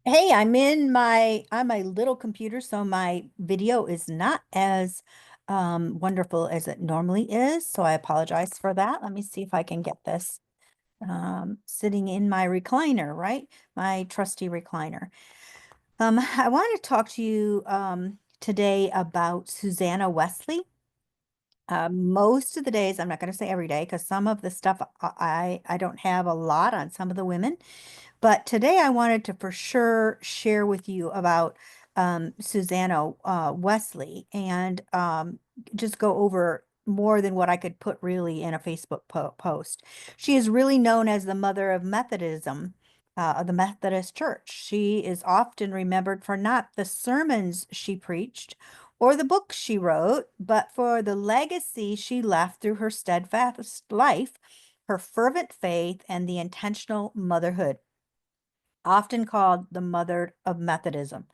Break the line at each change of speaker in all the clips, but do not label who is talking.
Hey, on my little computer, so my video is not as wonderful as it normally is. So I apologize for that. Let me see if I can get this sitting in my recliner, right? My trusty recliner. I want to talk to you today about Susanna Wesley. Most of the days, I'm not going to say every day because some of the stuff I don't have a lot on some of the women. But today I wanted to for sure share with you about Susanna Wesley and just go over more than what I could put really in a Facebook post. She is really known as the mother of Methodism, of the Methodist Church. She is often remembered for not the sermons she preached or the books she wrote, but for the legacy she left through her steadfast life, her fervent faith, and the intentional motherhood, often called the mother of Methodism.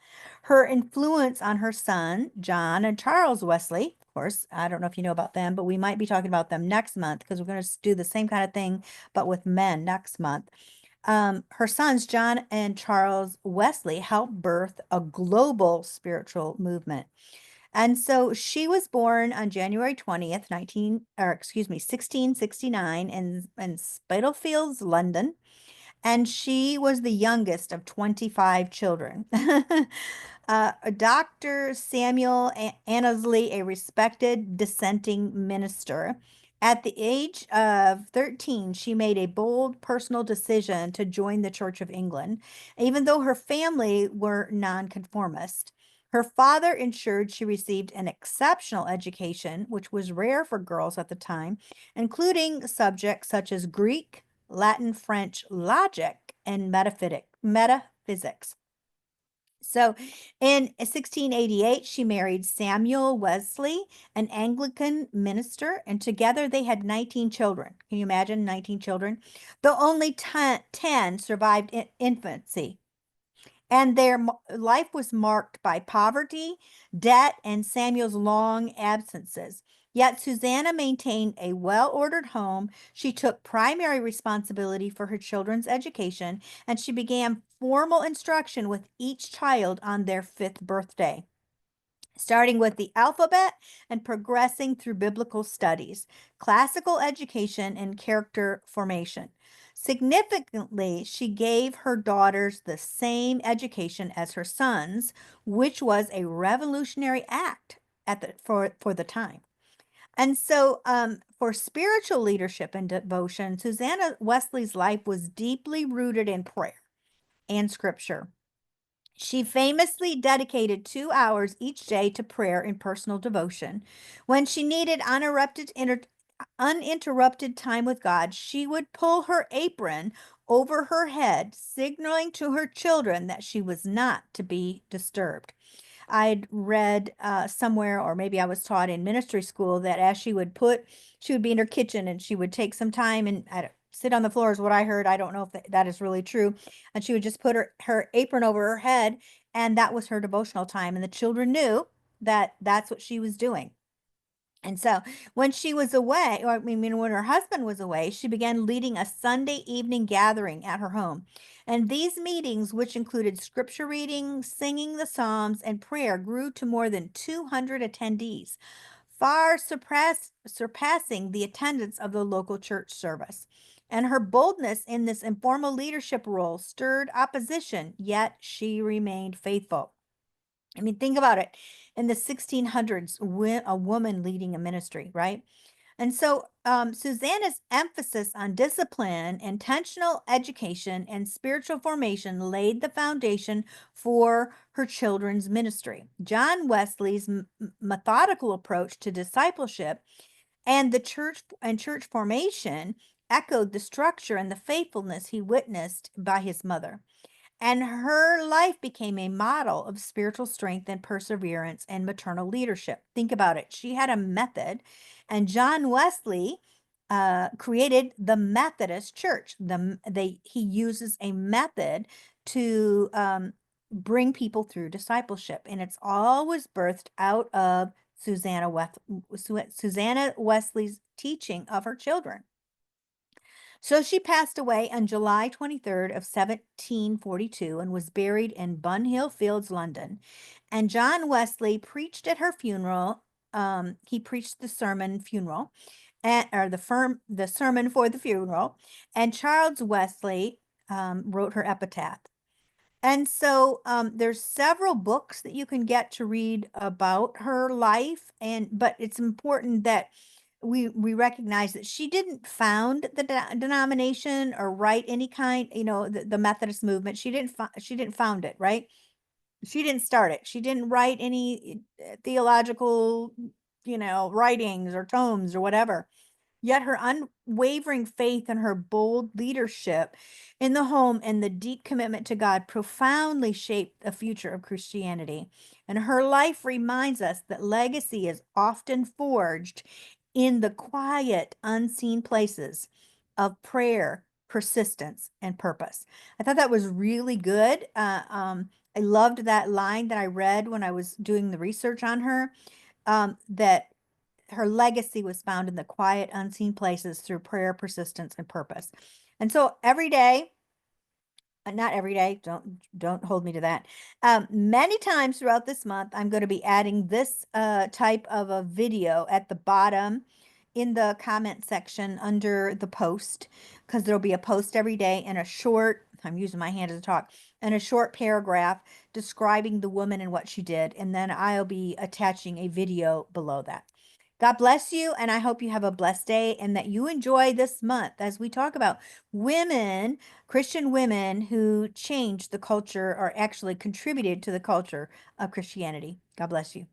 Her influence on her son, John and Charles Wesley, of course, I don't know if you know about them, but we might be talking about them next month because we're going to do the same kind of thing, but with men next month. Her sons, John and Charles Wesley, helped birth a global spiritual movement. And so she was born on January 20th, 1669 in Spitalfields, London, and she was the youngest of 25 children. Dr. Samuel Annesley, a respected dissenting minister. At the age of 13, she made a bold personal decision to join the Church of England, even though her family were nonconformist. Her father ensured she received an exceptional education, which was rare for girls at the time, including subjects such as Greek, Latin, French, logic, and metaphysics. So in 1688, she married Samuel Wesley, an Anglican minister, and together they had 19 children. Can you imagine 19 children? Though only 10 survived infancy, and their life was marked by poverty, debt, and Samuel's long absences. Yet Susanna maintained a well ordered home. She took primary responsibility for her children's education, and she began formal instruction with each child on their fifth birthday, starting with the alphabet and progressing through biblical studies, classical education, and character formation. Significantly, she gave her daughters the same education as her sons, which was a revolutionary act for the time. And so, for spiritual leadership and devotion, Susanna Wesley's life was deeply rooted in prayer and scripture. She famously dedicated 2 hours each day to prayer and personal devotion. When she needed uninterrupted time with God, she would pull her apron over her head, signaling to her children that she was not to be disturbed. I'd read somewhere, or maybe I was taught in ministry school, that as she would be in her kitchen and she would take some time and sit on the floor, is what I heard. I don't know if that is really true. And she would just put her apron over her head, and that was her devotional time. And the children knew that that's what she was doing. And so when she was away, or I mean, when her husband was away, she began leading a Sunday evening gathering at her home. And these meetings, which included scripture reading, singing the Psalms, and prayer, grew to more than 200 attendees, far surpassing the attendance of the local church service. And her boldness in this informal leadership role stirred opposition, yet she remained faithful. I mean, think about it. In the 1600s, a woman leading a ministry, right? And so Susanna's emphasis on discipline, intentional education, and spiritual formation laid the foundation for her children's ministry. John Wesley's methodical approach to discipleship and the church formation echoed the structure and the faithfulness he witnessed by his mother. And her life became a model of spiritual strength and perseverance and maternal leadership. Think about it. She had a method, and John Wesley created the Methodist Church. He uses a method to bring people through discipleship, and it's always birthed out of Susanna Wesley's teaching of her children. So she passed away on July 23rd of 1742 and was buried in Bunhill Fields, London. And John Wesley preached at her funeral. He preached the sermon funeral, or the sermon for the funeral, and Charles Wesley wrote her epitaph. And so there's several books that you can get to read about her life, but it's important that we recognize that she didn't found the denomination or write any kind, the Methodist movement. She didn't found it, right? She didn't start it. She didn't write any theological, writings or tomes or whatever. Yet her unwavering faith and her bold leadership in the home and the deep commitment to God profoundly shaped the future of Christianity. And her life reminds us that legacy is often forged in the quiet, unseen places of prayer, persistence, and purpose. I thought that was really good. I loved that line that I read when I was doing the research on her, that her legacy was found in the quiet, unseen places through prayer, persistence, and purpose. And so every day, not every day, don't hold me to that. Many times throughout this month, I'm going to be adding this type of a video at the bottom in the comment section under the post, because there'll be a post every day and a short, I'm using my hand as a talk, and a short paragraph describing the woman and what she did. And then I'll be attaching a video below that. God bless you, and I hope you have a blessed day and that you enjoy this month as we talk about women, Christian women who changed the culture or actually contributed to the culture of Christianity. God bless you.